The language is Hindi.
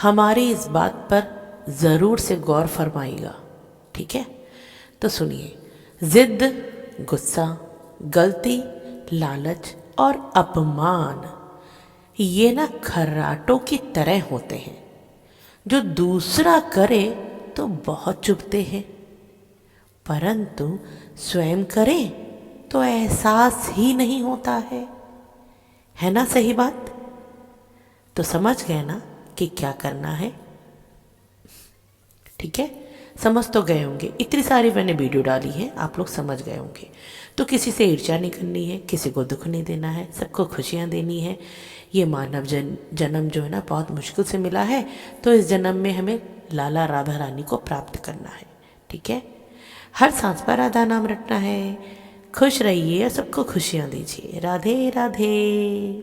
हमारी इस बात पर ज़रूर से गौर फरमाइएगा, ठीक है। तो सुनिए, ज़िद, गुस्सा, गलती, लालच और अपमान ये ना खर्राटों की तरह होते हैं जो दूसरा करे तो बहुत चुभते हैं, परंतु स्वयं करें तो एहसास ही नहीं होता है ना सही बात। तो समझ गए ना कि क्या करना है, ठीक है। समझ तो गए होंगे, इतनी सारी मैंने वीडियो डाली है, आप लोग समझ गए होंगे। तो किसी से ईर्ष्या नहीं करनी है, किसी को दुख नहीं देना है, सबको खुशियाँ देनी है। ये मानव जन्म जो है ना बहुत मुश्किल से मिला है, तो इस जन्म में हमें लाला राधा रानी को प्राप्त करना है, ठीक है। हर सांस पर राधा नाम रटना है। खुश रहिए और सबको खुशियाँ दीजिए। राधे राधे।